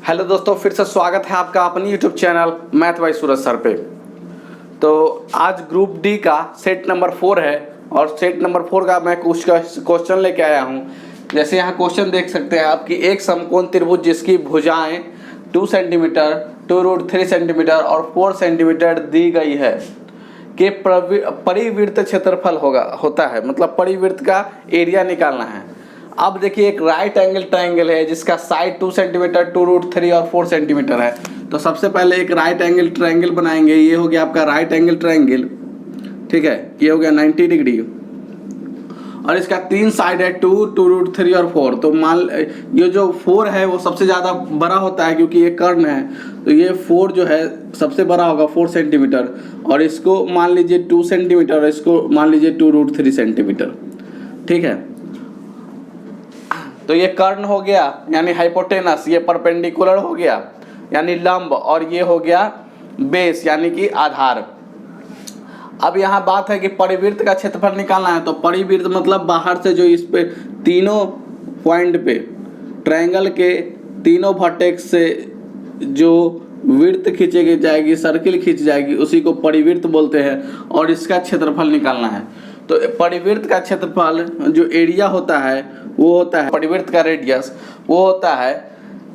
Hello दोस्तों, फिर से स्वागत है आपका अपनी यूट्यूब चैनल मैथ बाय सूरज सर पे। तो आज ग्रुप डी का सेट नंबर 4 है और सेट नंबर 4 का मैं कुछ क्वेश्चन लेके आया हूँ। जैसे यहाँ क्वेश्चन देख सकते हैं आपकी एक समकोण त्रिभुज जिसकी भुजाएं 2 सेंटीमीटर 2√3 सेंटीमीटर और 4 सेंटीमीटर दी गई है कि परिवृत्त क्षेत्रफल होता है, मतलब परिवृत्त का एरिया निकालना है। अब देखिए एक राइट एंगल ट्रायंगल है जिसका साइड 2 सेंटीमीटर 2√3 और 4 सेंटीमीटर है। तो सबसे पहले एक राइट एंगल ट्रायंगल बनाएंगे। ये हो गया आपका राइट एंगल ट्रायंगल, ठीक है। ये हो गया 90 डिग्री और इसका 3 साइड है 2, 2√3 और 4। तो मान ये जो 4 है वो सबसे ज़्यादा बड़ा होता है क्योंकि ये कर्ण है। तो ये 4 जो है सबसे बड़ा होगा 4 सेंटीमीटर और इसको मान लीजिए 2 सेंटीमीटर और इसको मान लीजिए 2√3 सेंटीमीटर, ठीक है। तो ये कर्ण हो गया यानी हाइपोटेनस, ये परपेंडिकुलर हो गया यानी लंब और ये हो गया बेस यानी कि आधार। अब यहाँ बात है कि परिवृत्त का क्षेत्रफल निकालना है। तो परिवृत्त मतलब बाहर से जो इस पे तीनों पॉइंट पे ट्रायंगल के तीनों वर्टेक्स से जो वृत्त खींची जाएगी, सर्किल खींच जाएगी, उसी को परिवृत्त बोलते हैं और इसका क्षेत्रफल निकालना है। तो परिवृत्त का क्षेत्रफल जो एरिया होता है वो होता है, परिवृत्त का रेडियस वो होता है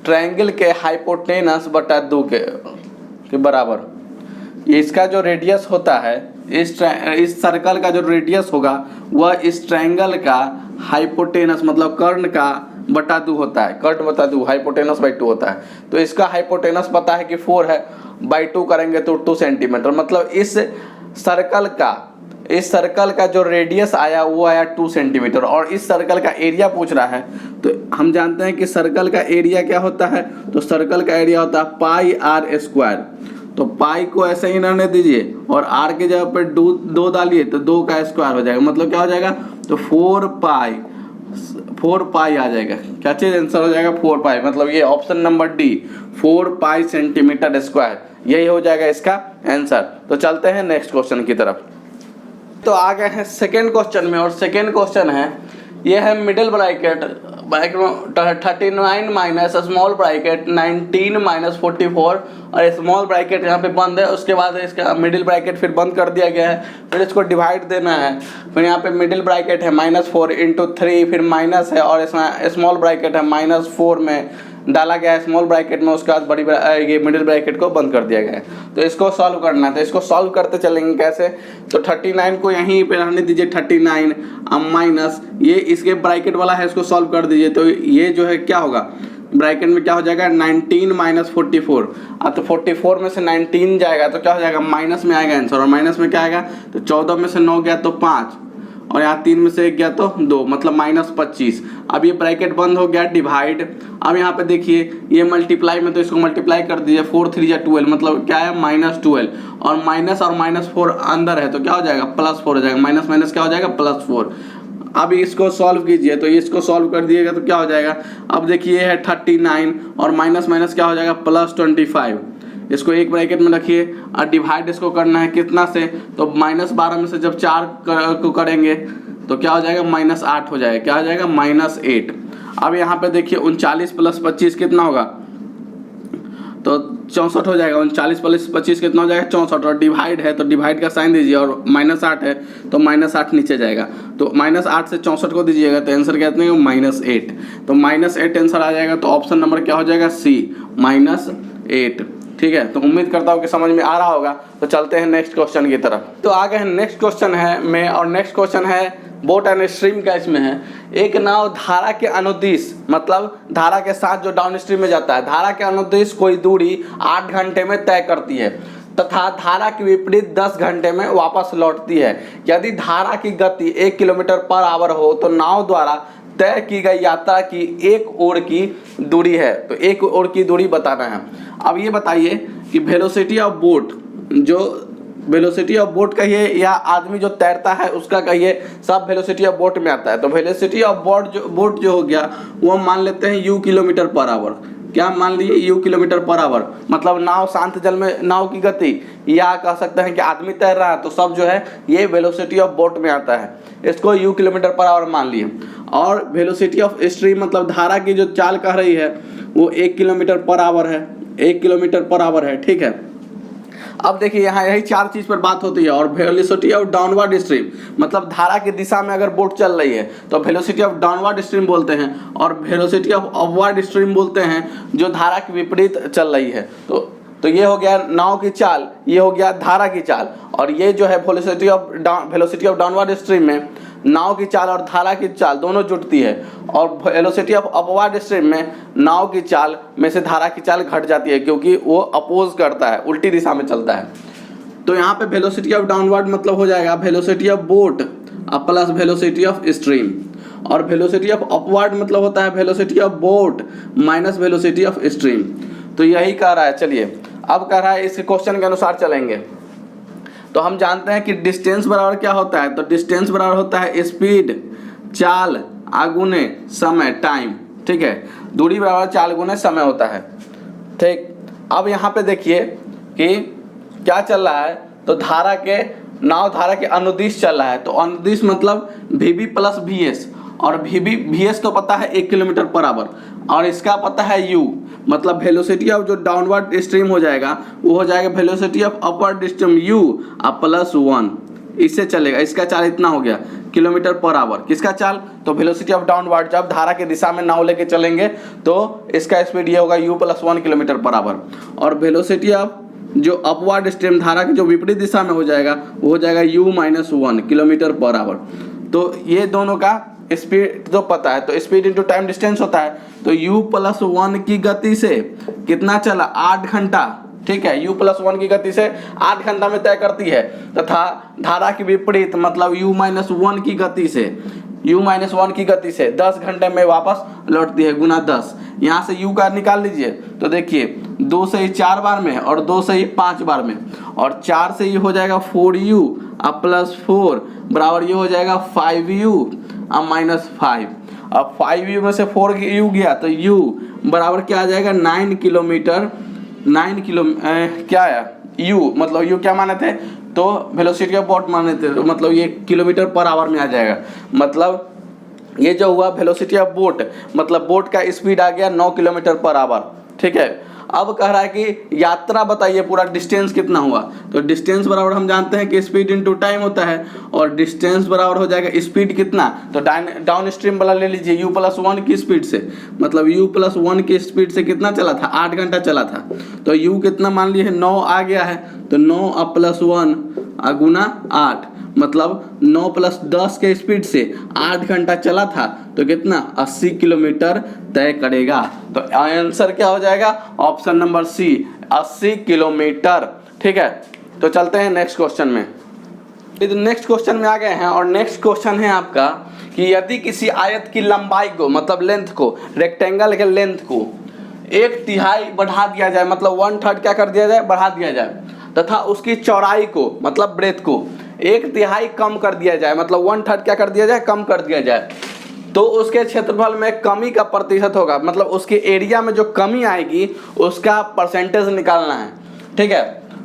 ट्रायंगल के हाइपोटेनस बटा 2 के बराबर। इसका जो रेडियस होता है, इस सर्कल का जो रेडियस होगा वह इस ट्रायंगल का हाइपोटेनस मतलब कर्ण का बटा 2 होता है। कर्ण बटा 2 हाइपोटेनस बाई 2 होता है। तो इसका हाइपोटेनस पता है कि 4 है, बाई 2 करेंगे तो 2 सेंटीमीटर। मतलब इस सर्कल का जो रेडियस आया वो आया 2 सेंटीमीटर और इस सर्कल का एरिया पूछ रहा है। तो हम जानते हैं कि सर्कल का एरिया क्या होता है। तो सर्कल का एरिया होता है पाई आर स्क्वायर। तो पाई को ऐसे ही रहने दीजिए और आर के जगह पर 2 डालिए तो 2 का स्क्वायर हो जाएगा। मतलब क्या हो जाएगा, तो 4 पाई आ जाएगा। क्या चीज आंसर हो जाएगा, 4 पाई। मतलब ये ऑप्शन नंबर डी 4 पाई सेंटीमीटर स्क्वायर, यही हो जाएगा इसका आंसर। तो चलते हैं नेक्स्ट क्वेश्चन की तरफ। तो आ गए हैं सेकेंड क्वेश्चन में और सेकेंड क्वेश्चन है, ये है middle bracket 39 minus small bracket 19 minus 44 और स्मॉल ब्रैकेट यहाँ पे बंद है। उसके बाद इसका मिडिल ब्रैकेट फिर बंद कर दिया गया है, फिर इसको डिवाइड देना है। फिर यहाँ पे मिडिल ब्रैकेट है -4 × 3, फिर माइनस है और इसमें स्मॉल ब्रैकेट है -4 में डाला गया है स्मॉल ब्रैकेट में। उसके बाद ये मिडिल ब्रैकेट को बंद कर दिया गया है। तो इसको सॉल्व करना है। तो इसको सॉल्व करते चलेंगे कैसे, तो 39 को यहीं पे रहने दीजिए 39 माइनस ये इसके ब्रैकेट वाला है, इसको सॉल्व कर दीजिए। तो ये जो है क्या होगा, ब्रैकेट में क्या हो जाएगा 19 माइनस 44। अब तो 44 में से 19 जाएगा तो क्या हो जाएगा, माइनस में आएगा आंसर। और माइनस में क्या आएगा, तो 14 में से 9 गया तो 5 और यहाँ 3 में से 1 गया तो 2, मतलब -25। अब ये ब्रैकेट बंद हो गया, डिवाइड। अब यहाँ पे देखिए ये मल्टीप्लाई में, तो इसको मल्टीप्लाई कर दीजिए 4 3 या 12, मतलब क्या है -12 और -4 अंदर है तो क्या हो जाएगा +4 हो जाएगा। माइनस माइनस क्या हो जाएगा +4। अब इसको सॉल्व कीजिए। तो इसको सॉल्व कर दिएगा तो क्या हो जाएगा, अब देखिए है 39 और माइनस माइनस क्या हो जाएगा +25। इसको एक ब्रैकेट में रखिए और डिवाइड इसको करना है कितना से, तो -12 में से जब 4 को करेंगे तो क्या हो जाएगा -8 हो जाएगा। क्या हो जाएगा -8। अब यहाँ पे देखिए 39 + 25 कितना होगा, तो 64 हो जाएगा। 39 + 25 कितना हो जाएगा 64 और डिवाइड है तो डिवाइड का साइन दीजिए और -8 है तो -8 नीचे जाएगा। तो -8 से 64 को दीजिएगा तो आंसर कितने हो -8। तो -8 आंसर आ जाएगा। तो ऑप्शन नंबर क्या हो जाएगा, सी -8। ठीक है, तो उम्मीद करता हूँ कि समझ में आ रहा होगा। तो चलते हैं नेक्स्ट क्वेश्चन की तरफ। तो आगे है नेक्स्ट क्वेश्चन है में और नेक्स्ट क्वेश्चन है बोट एंड स्ट्रीम का। इसमें है एक नाव धारा के अनुदिश, मतलब धारा के साथ जो डाउन स्ट्रीम में जाता है, धारा के अनुदिश कोई दूरी 8 घंटे में तय करती है तथा धारा के विपरीत 10 घंटे में वापस लौटती है। यदि धारा की गति 1 किलोमीटर/आवर हो तो नाव द्वारा तय की गई यात्रा की एक ओर की दूरी है। तो एक ओर की दूरी बताना है। अब ये बताइए कि वेलोसिटी ऑफ बोट, जो वेलोसिटी ऑफ बोट कहिए या आदमी जो तैरता है उसका कहिए, सब वेलोसिटी ऑफ बोट में आता है। तो वेलोसिटी ऑफ बोट जो हो गया वो मान लेते हैं u किलोमीटर/आवर। क्या मान लीजिए u किलोमीटर/आवर, मतलब नाव शांत जल में नाव की गति, या कह सकते हैं कि आदमी तैर रहा है तो सब जो है ये वेलोसिटी ऑफ बोट में आता है। इसको u किलोमीटर/आवर मान लिए। और वेलोसिटी ऑफ स्ट्रीम मतलब धारा की जो चाल कह रही है वो 1 किलोमीटर पर आवर है, 1 किलोमीटर पर आवर है, ठीक है। अब देखिए यहाँ यही 4 चीज़ पर बात होती है। और वेलोसिटी ऑफ डाउनवर्ड स्ट्रीम, मतलब धारा की दिशा में अगर बोट चल रही है तो वेलोसिटी ऑफ डाउनवर्ड स्ट्रीम बोलते हैं, और वेलोसिटी ऑफ अपवर्ड स्ट्रीम बोलते हैं जो धारा के विपरीत चल रही है। तो ये हो गया नाव की चाल, ये हो गया धारा की चाल, और ये जो है वेलोसिटी ऑफ डाउनवर्ड स्ट्रीम में नाव की चाल और धारा की चाल दोनों जुटती है, और वेलोसिटी ऑफ अपवर्ड स्ट्रीम में नाव की चाल में से धारा की चाल घट जाती है, क्योंकि वो अपोज करता है, उल्टी दिशा में चलता है। तो यहाँ पे वेलोसिटी ऑफ डाउनवर्ड मतलब हो जाएगा velocity of boat plus velocity of stream, और वेलोसिटी ऑफ अपवर्ड मतलब होता है velocity of boat minus velocity of stream. तो यही कह रहा है। चलिए अब कह रहा है इस क्वेश्चन के अनुसार चलेंगे। तो हम जानते हैं कि डिस्टेंस बराबर क्या होता है, तो डिस्टेंस बराबर होता है स्पीड, चाल आगुने समय, टाइम, ठीक है। दूरी बराबर चाल गुने समय होता है, ठीक। अब यहाँ पे देखिए कि क्या चल रहा है, तो नाव धारा के अनुदिश चल रहा है। तो अनुदिश मतलब VB प्लस VS, और VS तो पता है 1 किलोमीटर पर आवर, और इसका पता है U, मतलब वेलोसिटी ऑफ जो डाउनवर्ड स्ट्रीम हो जाएगा वो हो जाएगा velocity of upward stream U plus 1, इससे चलेगा। इसका चाल इतना हो गया किलोमीटर पर आवर। किसका चाल, तो वेलोसिटी ऑफ डाउनवर्ड, जब धारा की दिशा में नाव लेके चलेंगे तो इसका स्पीड ये होगा U plus 1 kilometre per hour, और वेलोसिटी ऑफ जो अपवर्ड स्ट्रीम धारा की जो विपरीत दिशा में हो जाएगा वो हो जाएगा U minus 1 kilometre per hour. तो ये दोनों का स्पीड तो पता है, तो स्पीड इंटू टाइम डिस्टेंस होता है। तो U प्लस 1 की गति से कितना चला, 8 घंटा, ठीक है। U प्लस 1 की गति से 8 घंटा में तय करती है, तथा धारा की विपरीत मतलब U माइनस 1 की गति से 10 घंटे में वापस लौटती है, गुना 10। यहाँ से U का निकाल लीजिए, तो देखिए 2 से ही 4 बार में और 2 से ही 5 बार में, और 4 से ही हो जाएगा 4U अब प्लस 4 बराबर ये हो जाएगा 5U अब माइनस 5। अब 5U में से 4U गया तो U बराबर क्या आ जाएगा 9 किलोमीटर, क्या है U, मतलब U क्या माने थे, तो वेलोसिटी ऑफ बोट माने थे, तो मतलब ये किलोमीटर पर आवर में आ जाएगा। मतलब ये जो हुआ वेलोसिटी ऑफ बोट, मतलब बोट का स्पीड आ गया 9 किलोमीटर पर आवर, ठीक है। अब कह रहा है कि यात्रा बताइए पूरा डिस्टेंस कितना हुआ, तो डिस्टेंस बराबर हम जानते हैं कि स्पीड इनटू टाइम होता है, और डिस्टेंस बराबर हो जाएगा स्पीड कितना, तो डाउन स्ट्रीम वाला ले लीजिए U प्लस 1 की स्पीड से, मतलब U प्लस 1 की स्पीड से कितना चला था, 8 घंटा चला था। तो U कितना मान लिए 9 आ गया है, तो 9 अब प्लस 1 गुना 8, मतलब 9 प्लस 10 के स्पीड से 8 घंटा चला था, तो कितना 80 किलोमीटर तय करेगा। तो आंसर क्या हो जाएगा, ऑप्शन नंबर C 80 किलोमीटर, ठीक है। तो चलते हैं नेक्स्ट क्वेश्चन में। तो नेक्स्ट क्वेश्चन में आ गए हैं, और नेक्स्ट क्वेश्चन है आपका कि यदि किसी आयत की लंबाई को, मतलब लेंथ को, रेक्टेंगल के लेंथ को 1/3 बढ़ा दिया जाए, मतलब 1/3 क्या कर दिया जाए, बढ़ा दिया जाए, तथा उसकी चौड़ाई को, मतलब ब्रेथ को 1/3 कम कर दिया जाए, मतलब 1/3 क्या कर दिया जाए, कम कर दिया जाए, तो उसके क्षेत्रफल में कमी का प्रतिशत होगा, मतलब उसके एरिया में जो कमी आएगी उसका परसेंटेज निकालना है, ठीक है।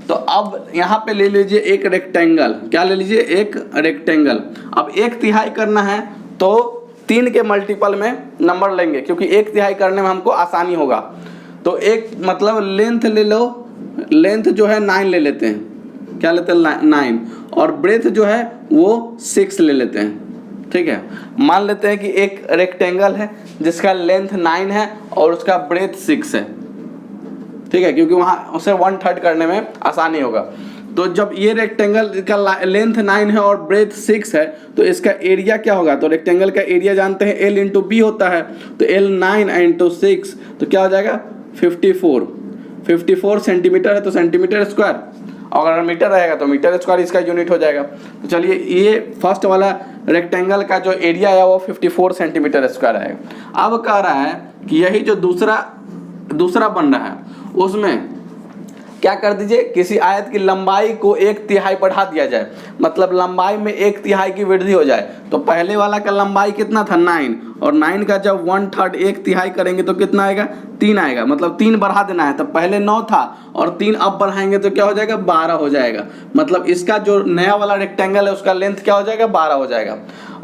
तो अब यहाँ पे ले लीजिए एक रेक्टेंगल, क्या ले लीजिए, एक रेक्टेंगल। अब 1/3 करना है तो 3 के मल्टीपल में नंबर लेंगे, क्योंकि 1/3 करने में हमको आसानी होगा। तो एक मतलब लेंथ ले लो, लेंथ जो है 9 ले लेते हैं, क्या लेते हैं 9, और ब्रेथ जो है वो 6 ले लेते हैं, ठीक है। मान लेते हैं कि एक रेक्टेंगल है जिसका लेंथ 9 है और उसका ब्रेथ 6 है, ठीक है, क्योंकि वहाँ उसे 1/3 करने में आसानी होगा। तो जब ये रेक्टेंगल का लेंथ 9 है और ब्रेथ 6 है, तो इसका एरिया क्या होगा, तो रेक्टेंगल का एरिया जानते हैं L इंटू B होता है, तो L 9 इंटू 6 तो क्या हो जाएगा 54 सेंटीमीटर है, तो सेंटीमीटर स्क्वायर, और अगर मीटर रहेगा तो मीटर स्क्वायर इसका यूनिट हो जाएगा। तो चलिए ये फर्स्ट वाला रेक्टेंगल का जो एरिया है वो 54 सेंटीमीटर स्क्वायर है। अब कह रहा है कि यही जो दूसरा बन रहा है उसमें क्या कर दीजिए, किसी आयत की लंबाई को 1/3 बढ़ा दिया जाए, मतलब लंबाई में 1/3 की वृद्धि हो जाए। तो पहले वाला का लंबाई कितना था 9, और 9 का जब 1/3 1/3 करेंगे तो कितना आएगा 3 आएगा, मतलब 3 बढ़ा देना है। तो पहले 9 था और 3 अब बढ़ाएंगे तो क्या हो जाएगा 12 हो जाएगा, मतलब इसका जो नया वाला रेक्टेंगल है उसका लेंथ क्या हो जाएगा 12 हो जाएगा।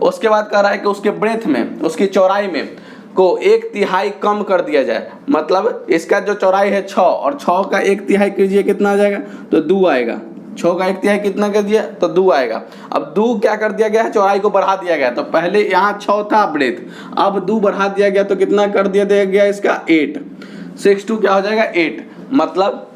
उसके बाद कह रहा है कि उसके ब्रेथ में, उसकी चौड़ाई में को 1/3 कम कर दिया जाए, मतलब इसका जो चौड़ाई है 6 और 6 का 1/3 कीजिए कितना आ जाएगा, तो 2 आएगा। 6 का 1/3 कितना कर दिया, तो 2 आएगा। अब 2 क्या कर दिया गया है, चौड़ाई को बढ़ा दिया गया। तो पहले यहाँ 6 था ब्रेथ, अब 2 बढ़ा दिया गया तो कितना कर दिया गया इसका 8। 6 2 क्या हो जाएगा 8। मतलब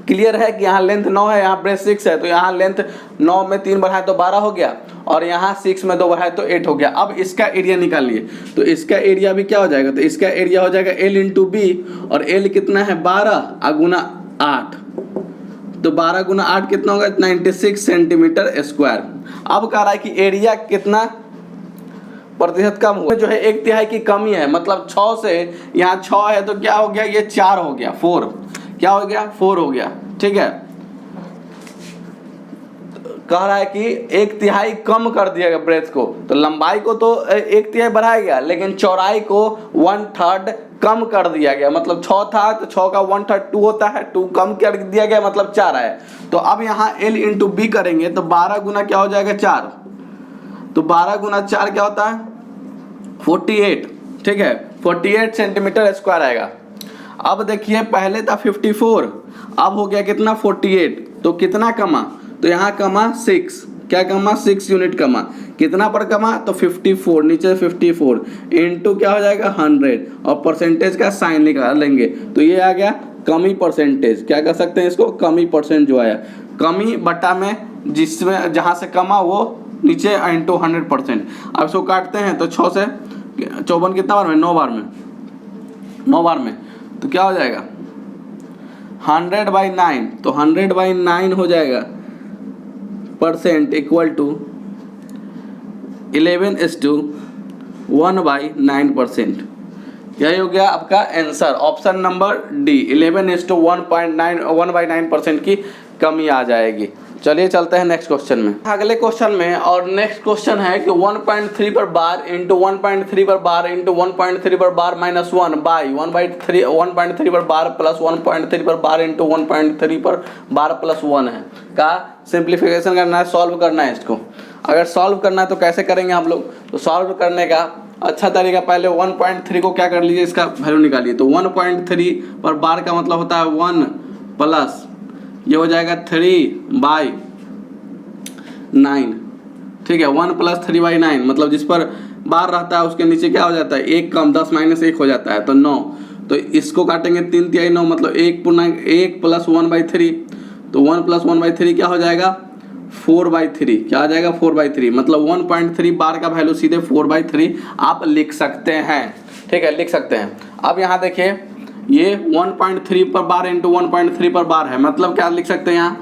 क्लियर है कि यहाँ लेंथ 9 है, यहाँ ब्रेथ 6 है, तो यहाँ लेंथ 9 में 3 बढ़ाए तो 12 हो गया और यहाँ 6 में 2 बढ़ाए तो 8 हो गया। अब इसका एरिया निकालिए, तो इसका एरिया भी क्या हो जाएगा, तो इसका एरिया हो जाएगा L इंटू बी, और L कितना है 12 गुना 8, तो 12 गुना 8 कितना होगा 96 सेंटीमीटर स्क्वायर। अब कह रहा है कि एरिया कितना प्रतिशत कम हुआ, जो है 1/3 की कमी है, मतलब 6 से यहाँ 6 है तो क्या हो गया, ये 4 हो गया, 4 क्या हो गया 4 हो गया। ठीक है, कह रहा है कि 1/3 कम कर दिया गया ब्रेथ को, तो लंबाई को तो 1/3 बढ़ाया गया लेकिन चौड़ाई को 1/3 कम कर दिया गया। मतलब 6 था तो 6 का 1/3 2 होता है, 2 कम कर दिया गया मतलब 4 है। तो अब यहाँ L इंटू बी करेंगे तो 12 गुना क्या हो जाएगा 4, तो 12 गुना 4 क्या होता है 48। ठीक है, 48 सेंटीमीटर स्क्वायर आएगा। अब देखिए पहले था 54, अब हो गया कितना 48, तो कितना कमा, तो यहाँ कमा 6, क्या कमा 6 यूनिट कमा। कितना पर कमा, तो 54, नीचे 54 इंटू क्या हो जाएगा 100 और परसेंटेज का साइन निकाल लेंगे, तो ये आ गया कमी परसेंटेज। क्या कर सकते हैं इसको, कमी परसेंट जो आया, कमी बटा में जिसमें जहाँ से कमा वो नीचे इंटू 100%। अब इसको काटते हैं तो 6 से 54 कितना बार में, 9 बार में, 9 बार में, तो क्या हो जाएगा 100/9, तो 100/9 हो जाएगा परसेंट इक्वल टू 11:1/9%। यही हो गया आपका आंसर, ऑप्शन नंबर डी, 11:1.9% की कमी आ जाएगी। चलिए चलते हैं नेक्स्ट क्वेश्चन में, अगले क्वेश्चन में। और नेक्स्ट क्वेश्चन है कि 1.3 पर बार इंटू 1.3 पर बार इंटू 1.3 पर बार माइनस 1 बाई 1/3 पर बार प्लस 1.3 पर बार इंटू 1.3 पर बार प्लस 1 है का सिंप्लीफिकेशन करना है, सॉल्व करना है इसको। अगर सॉल्व करना है तो कैसे करेंगे हम लोग, तो सॉल्व करने का अच्छा तरीका, पहले 1.3 को क्या कर लीजिए, इसका वैल्यू निकालिए। तो 1.3 पर बार का मतलब होता है 1 प्लस ये हो जाएगा 3/9। ठीक है, 1 + 3/9 मतलब जिस पर बार रहता है उसके नीचे क्या हो जाता है 1 कम, 10 - 1 हो जाता है तो 9। तो इसको काटेंगे 3 × 9 मतलब 1 + 1/3, तो 1 + 1/3 क्या हो जाएगा 4/3, क्या आ जाएगा 4/3, मतलब 1.3 बार का वैल्यू सीधे 4/3 आप लिख सकते हैं। ठीक है, लिख सकते हैं। अब यहाँ देखिए ये 1.3 पर बार इंटू 1.3 पर बार है, मतलब क्या लिख सकते हैं यहाँ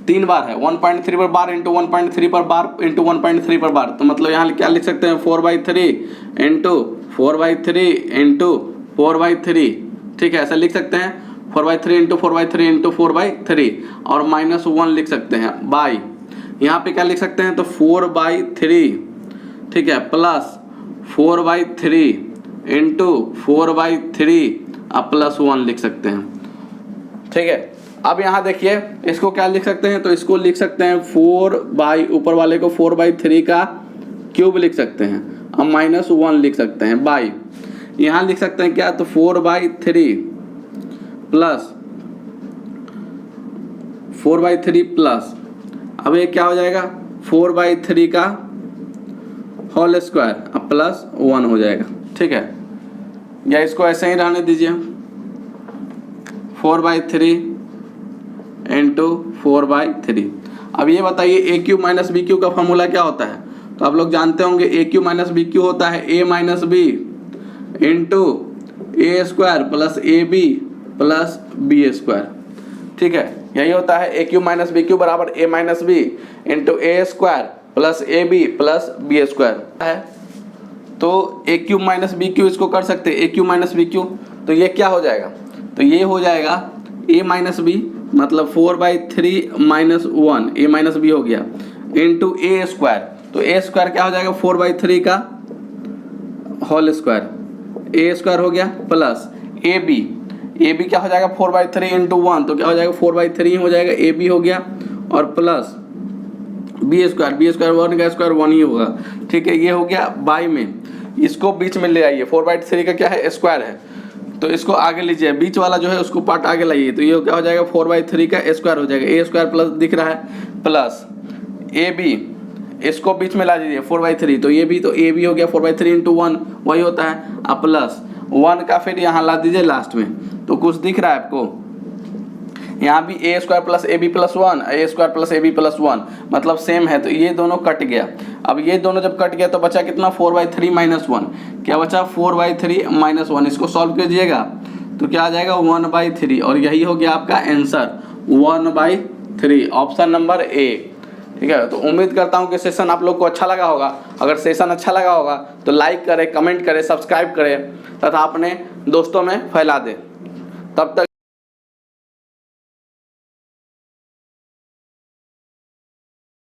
3 बार है, 1.3 पर बार इंटू 1.3 पर बार इंटू 1.3 पर बार, तो मतलब यहाँ क्या लिख सकते हैं 4/3 इंटू 4/3 इंटू 4/3। ठीक है, ऐसा लिख सकते हैं 4/3 इंटू 4/3 इंटू 4/3 और -1 लिख सकते हैं बाई, यहाँ पे क्या लिख सकते हैं तो 4/3। ठीक है, प्लस 4/3 इंटू 4/3 आप +1 लिख सकते हैं। ठीक है, अब यहाँ देखिए इसको क्या लिख सकते हैं, तो इसको लिख सकते हैं 4 ऊपर वाले को 4/3 का क्यूब लिख सकते हैं, अब -1 लिख सकते हैं बाई, यहाँ लिख सकते हैं क्या तो 4/3 प्लस 4/3 प्लस, अब ये क्या हो जाएगा 4/3 का होल स्क्वायर अब +1 हो जाएगा। ठीक है, या इसको ऐसे ही रहने दीजिए 4/3 इंटू 4/3। अब ये बताइए a cube minus b cube का फॉर्मूला क्या होता है, तो आप लोग जानते होंगे a cube minus b cube होता है a minus b into a square plus a b plus b square. ठीक है, यही होता है a cube minus b cube बराबर a minus b into a square plus a b plus b square है। तो a cube minus b cube इसको कर सकते हैं ए क्यू माइनस बी क्यू, तो ये क्या हो जाएगा, तो ये हो जाएगा a माइनस बी मतलब 4/3 - 1 a माइनस बी हो गया इंटू ए स्क्वायर, तो ए स्क्वायर क्या हो जाएगा 4/3 का होल स्क्वायर, ए स्क्वायर हो गया प्लस ए बी क्या हो जाएगा 4/3 इंटू 1, तो क्या हो जाएगा 4/3 हो जाएगा, ए बी हो गया और प्लस बी स्क्वायर 1 का स्क्वायर 1 ही होगा। ठीक है, ये हो गया बाई में, इसको बीच में ले आइए, 4/3 का क्या है, स्क्वायर है, तो इसको आगे लीजिए, बीच वाला जो है उसको पार्ट आगे लाइए, तो ये क्या हो जाएगा, 4/3 का स्क्वायर हो जाएगा, ए स्क्वायर प्लस दिख रहा है प्लस ए बी, इसको बीच में ला दीजिए 4/3, तो ये भी, तो ए बी हो गया 4/3 इंटू 1 वही होता है, अब प्लस 1 का फिर यहाँ ला दीजिए लास्ट में, तो कुछ दिख रहा है आपको, यहाँ भी a square plus a b plus 1, a square plus a b plus 1 मतलब सेम है, तो ये दोनों कट गया। अब ये दोनों जब कट गया तो बचा कितना, 4/3 माइनस 1, क्या बचा 4/3 माइनस 1, इसको सॉल्व कीजिएगा तो क्या आ जाएगा 1/3, और यही हो गया आपका आंसर 1/3, ऑप्शन नंबर ए। ठीक है, तो उम्मीद करता हूँ कि सेशन आप लोग को अच्छा लगा होगा। अगर सेशन अच्छा लगा होगा तो लाइक करें, कमेंट करें, सब्सक्राइब करें तथा अपने दोस्तों में फैला दें। तब तक